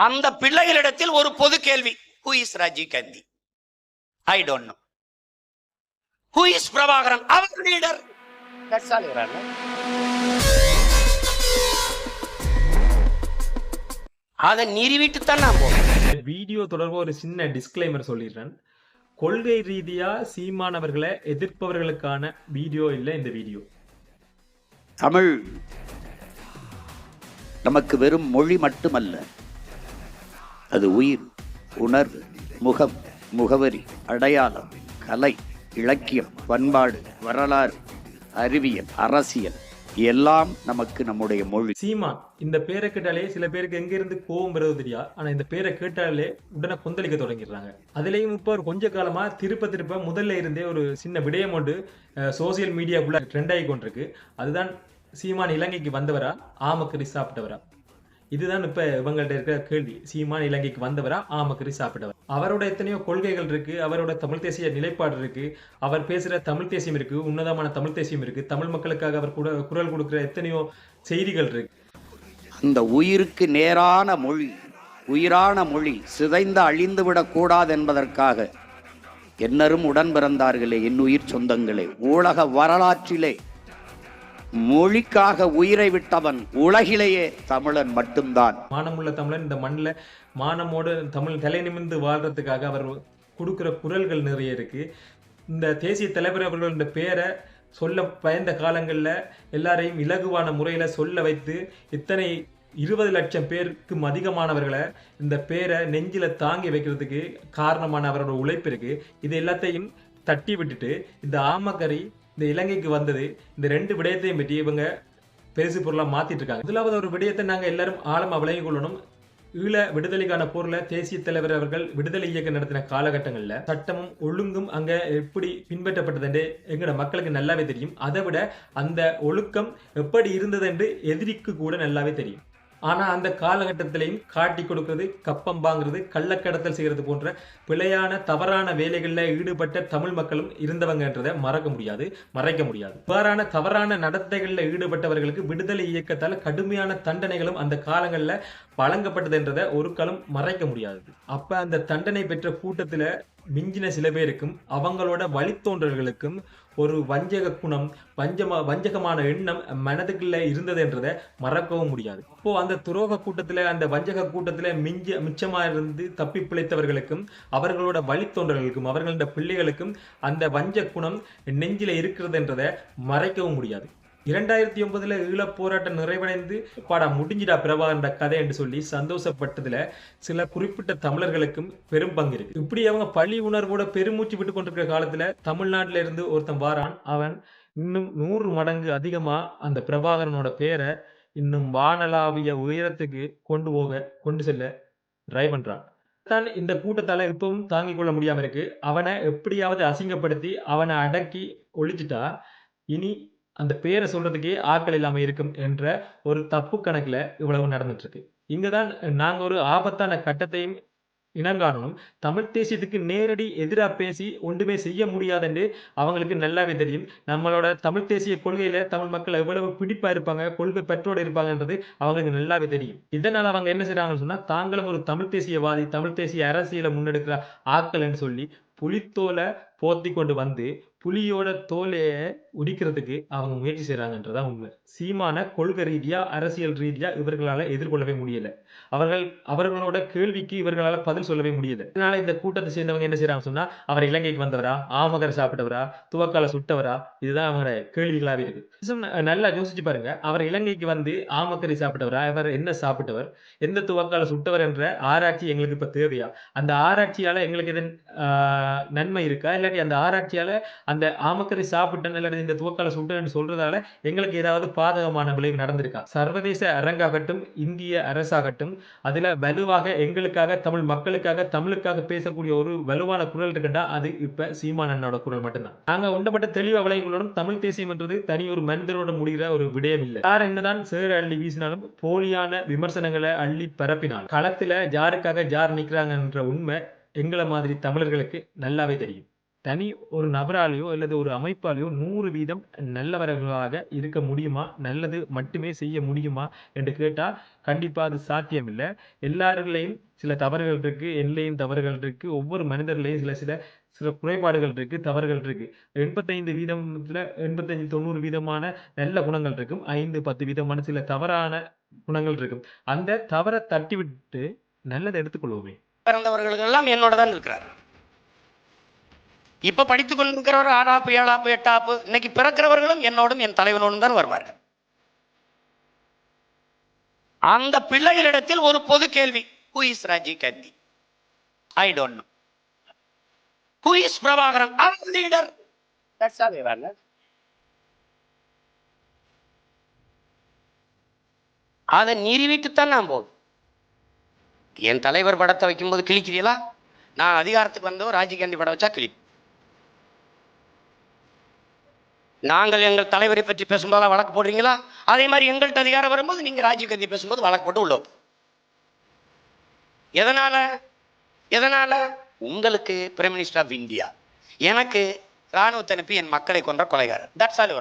அந்த பிள்ளைகளிடத்தில் ஒரு பொது கேள்வி, who is Rajiv Gandhi? I don't know. Who is Prabhakaran? அவர் லீடர். அதை நிறுவிட்டுத்தான் நான் போவேன். வீடியோ தொடர்பு ஒரு சின்ன டிஸ்க்ளைமர் சொல்லிடுறேன். கொள்கை ரீதியா சீமானவர்களை எதிர்ப்பவர்களுக்கான வீடியோ இல்லை இந்த வீடியோ. தமிழ் நமக்கு வெறும் மொழி மட்டுமல்ல, அது உயிர், உணர்வு, முகம், முகவரி, அடையாளம், கலை, இலக்கியம், பண்பாடு, வரலாறு, அறிவியல், அரசியல் எல்லாம் நமக்கு நம்முடைய மொழி. சீமான் இந்த பேரை கேட்டாலே சில பேருக்கு எங்க இருந்து கோவம் வருவது தெரியா, ஆனா இந்த பேரை கேட்டாலே உடனே கொந்தளிக்க தொடங்கிடுறாங்க. அதுலயும் இப்ப ஒரு கொஞ்ச காலமா திருப்ப முதல்ல இருந்தே ஒரு சின்ன விடயம் ஒன்று சோசியல் மீடியாக்குள்ள ட்ரெண்ட் ஆகி கொண்டிருக்கு. அதுதான் சீமான் இலங்கைக்கு வந்தவரா, ஆமக்கறி சாப்பிட்டவரா? இதுதான் இப்ப இவங்கள்ட்ட இருக்கிற கேள்வி. சீமான் இலங்கைக்கு வந்தவரா, ஆமக்கறி சாப்பிட்டவர்? அவரோட எத்தனையோ கொள்கைகள் இருக்கு, அவரோட தமிழ் தேசிய நிலைப்பாடு இருக்கு, அவர் பேசுற தமிழ் தேசியம் இருக்கு, உன்னதமான தமிழ் தேசியம் இருக்கு, தமிழ் மக்களுக்காக அவர் கூட குரல் கொடுக்கிற எத்தனையோ செய்திகள் இருக்கு. அந்த உயிருக்கு நேரான மொழி, உயிரான மொழி சிதைந்து அழிந்துவிடக் கூடாது என்பதற்காக என்னரும் உடன் பிறந்தார்களே, என் உயிர் சொந்தங்களே, உலக வரலாற்றிலே மொழிக்காக உயிரை விட்டவன் உலகிலேயே தமிழன் மட்டும்தான். மானமுள்ள தமிழன் இந்த மண்ணில் மானமோடு தமிழ் தலை நிமிர்ந்து வாழ்றதுக்காக அவர் கொடுக்குற குரல்கள் நிறைய இருக்கு. இந்த தேசிய தலைவர் அவர்கள் இந்த பேரை சொல்ல பயந்த காலங்களில் எல்லாரையும் இலகுவான முறையில் சொல்ல வைத்து இத்தனை 20 லட்சம் பேருக்கும் அதிகமானவர்களை இந்த பேரை நெஞ்சில தாங்கி வைக்கிறதுக்கு காரணமான அவரோட உழைப்பு இருக்கு. இது எல்லாத்தையும் தட்டி விட்டுட்டு இந்த ஆமக்கறி இந்த இலங்கைக்கு வந்தது, இந்த 2 விடயத்தையும் பற்றி இவங்க பெருசு பொருளாக மாத்திட்டு இருக்காங்க. முதலாவது ஒரு விடயத்தை நாங்கள் எல்லாரும் ஆழமா விளங்கிக் கொள்ளணும். ஈழ விடுதலைக்கான போர்ல தேசிய தலைவர் அவர்கள் விடுதலை இயக்கம் நடத்தின காலகட்டங்களில் சட்டமும் ஒழுங்கும் அங்க எப்படி பின்பற்றப்பட்டது எங்களோட மக்களுக்கு நல்லாவே தெரியும். அதை விட அந்த ஒழுக்கம் எப்படி இருந்தது என்று எதிரிக்கு கூட நல்லாவே தெரியும். ஆனா அந்த காலகட்டத்திலையும் காட்டி கொடுக்கிறது, கப்பம் வாங்குறது, கள்ளக்கடத்தல் செய்யறது போன்ற பிழையான தவறான வேலைகளில் ஈடுபட்ட தமிழ் மக்களும் இருந்தவங்கன்றதை மறைக்க முடியாது. இவ்வாறான தவறான நடத்தைகளில் ஈடுபட்டவர்களுக்கு விடுதலை இயக்கத்தால் கடுமையான தண்டனைகளும் அந்த காலங்களில் வழங்கப்பட்டது என்றதை ஒரு காலம் மறைக்க முடியாது. அப்ப அந்த தண்டனை பெற்ற கூட்டத்துல மிஞ்சின சில பேருக்கும் அவங்களோட வழித்தோன்றல்களுக்கும் ஒரு வஞ்சக குணம், வஞ்சகமான எண்ணம் மனதுக்குள்ள இருந்தது என்றதை மறக்கவும் முடியாது. இப்போ அந்த துரோக கூட்டத்துல, அந்த வஞ்சக கூட்டத்துல மிச்சமா இருந்து தப்பி பிழைத்தவர்களுக்கும் அவர்களோட வழித்தோன்றல்களுக்கும் அவர்களோட பிள்ளைகளுக்கும் அந்த வஞ்ச குணம் நெஞ்சில இருக்கிறது என்றதை மறைக்கவும் முடியாது. 2009 ஈழப் போராட்டம் நிறைவடைந்து பாடா முடிஞ்சிடா பிரபாகரன் கதை என்று சொல்லி சந்தோஷப்பட்டதுல சில குறிப்பிட்ட தமிழர்களுக்கும் பெரும் பங்கு இருக்கு. இப்படி அவங்க பழி உணர்வோட பெருமூச்சு விட்டு கொண்டிருக்கிற காலத்துல தமிழ்நாட்டில இருந்து ஒருத்தன் வாரான். அவன் இன்னும் 100 மடங்கு அதிகமா அந்த பிரபாகரனோட பேரை இன்னும் வானளாவிய உயரத்துக்கு கொண்டு செல்ல ட்ரை பண்றான். தான் இந்த கூட்டத்தால இப்பவும் தாங்கிக் கொள்ள முடியாம இருக்கு. அவனை எப்படியாவது அசிங்கப்படுத்தி அவனை அடக்கி ஒழிச்சிட்டா இனி அந்த பேரை சொல்றதுக்கே ஆட்கள் இல்லாம இருக்கும் என்ற ஒரு தப்பு கணக்குல இவ்வளவு நடந்துட்டு இருக்கு. இங்கதான் நாங்க ஒரு ஆபத்தான கட்டத்தையும் இனங்காணணும். தமிழ் தேசியத்துக்கு நேரடி எதிராக பேசி ஒன்றுமே செய்ய முடியாதுன்னு அவங்களுக்கு நல்லாவே தெரியும். நம்மளோட தமிழ் தேசிய கொள்கையில தமிழ் மக்கள் எவ்வளவு பிடிப்பா இருப்பாங்க, கொள்கை பெற்றோடு இருப்பாங்கன்றது அவங்களுக்கு நல்லாவே தெரியும். இதனால அவங்க என்ன செய்யறாங்கன்னு சொன்னா, தாங்களும் ஒரு தமிழ் தேசியவாதி, தமிழ் தேசிய அரசியலை முன்னெடுக்கிற ஆட்கள்னு சொல்லி புலித்தோலை போத்தி கொண்டு வந்து புலியோட தோலைய உரிக்கிறதுக்கு அவங்க முயற்சி செய்யறாங்கன்றதான் உண்மை. சீமான கொள்கை ரீதியா, அரசியல் ரீதியா இவர்களால எதிர்கொள்ளவே முடியல. அவர்களோட கேள்விக்கு இவர்களால பதில் சொல்லவே முடியல. இதனால இந்த கூட்டத்தை சேர்ந்தவங்க என்ன செய்யறாங்க சொன்னா, அவர் இலங்கைக்கு வந்தவரா, ஆமகர் சாப்பிட்டவரா, துவக்கால சுட்டவரா, இதுதான் அவங்களோட கேள்விகளாவே இருக்கு. நல்லா யோசிச்சு பாருங்க. அவர் இலங்கைக்கு வந்து ஆமக்கறி சாப்பிட்டவரா, அவர் என்ன சாப்பிட்டவர், எந்த துவக்கால சுட்டவர் என்ற ஆராய்ச்சி எங்களுக்கு இப்ப தேவையா? அந்த ஆராய்ச்சியால எங்களுக்கு எதன் நன்மை இருக்கா, இல்லாட்டி அந்த ஆராய்ச்சியால அந்த ஆமக்கறி சாப்பிட்டேன் அல்லது இந்த துவக்கால சுட்டேன்னு சொல்றதால எங்களுக்கு ஏதாவது பாதகமான விளைவு நடந்திருக்கா? சர்வதேச அரங்காகட்டும், இந்திய அரசாகட்டும், அதுல வலுவாக எங்களுக்காக, தமிழ் மக்களுக்காக, தமிழுக்காக பேசக்கூடிய ஒரு வலுவான குரல் இருக்குண்டா அது இப்ப சீமானனோட குரல் மட்டும்தான். நாங்க ஒன்றப்பட்ட தெளிவா விளைவுகளுடன் தமிழ் தேசியம் என்றது தனி ஒரு மனிதனோட முடிகிற ஒரு விடயம் இல்லை. யார் என்னதான் சேர அள்ளி வீசினாலும், போலியான விமர்சனங்களை அள்ளி பரப்பினாலும், களத்துல ஜாருக்காக ஜார் நிக்கிறாங்கன்ற உண்மை எங்களை மாதிரி தமிழர்களுக்கு நல்லாவே தெரியும். தனி ஒரு நபராலேயோ அல்லது ஒரு அமைப்பாலேயோ 100% நல்லவர்களாக இருக்க முடியுமா, நல்லது மட்டுமே செய்ய முடியுமா என்று கேட்டால் கண்டிப்பாக அது சாத்தியம் இல்லை. எல்லாருலேயும் சில தவறுகள் இருக்கு, என்னையும் தவறுகள் இருக்கு, ஒவ்வொரு மனிதர்லையும் சில சில சில குறைபாடுகள் இருக்கு, தவறுகள் இருக்கு. 85% 85-90% நல்ல குணங்கள் இருக்கும், 5-10% சில தவறான குணங்கள் இருக்கும். அந்த தவறை தட்டிவிட்டு நல்லதை எடுத்துக்கொள்வோமே. பிறந்தவர்கள் எல்லாம் என்னோட தான் இருக்கிறார். இப்ப படித்துக் கொண்டிருக்கிறவர் 6ஆப்பு 7ஆப்பு 8ஆப்பு இன்னைக்கு பிறக்கிறவர்களும் என்னோடும் என் தலைவனோடும் தான் வருவார்கள். அந்த பிள்ளைகளிடத்தில் ஒரு பொது கேள்வி, who is Rajiv Gandhi? I don't know. Who is Prabhakaran? Our leader. That's all they want. அதை நிறுவிட்டுத்தான் நான் போதும். என் தலைவர் படத்தை வைக்கும்போது கிழிக்கிறீங்களா? நான் அதிகாரத்துக்கு வந்தோம் ராஜீவ் காந்தி படம் வச்சா கிளி. நாங்கள் எங்கள் தலைவரை பற்றி பேசும்போது வழக்கு போடுறீங்களா? அதே மாதிரி எங்கள்கிட்ட அதிகாரம் வரும்போது நீங்க ராஜீவ் காந்தி பேசும்போது வழக்கு போட்டு உள்ளோம். எதனால உங்களுக்கு பிரைம் மினிஸ்டர் ஆஃப் இந்தியா, எனக்கு ராணுவத்தை அனுப்பி என் மக்களை கொன்ற கொலைகாரர். That's all.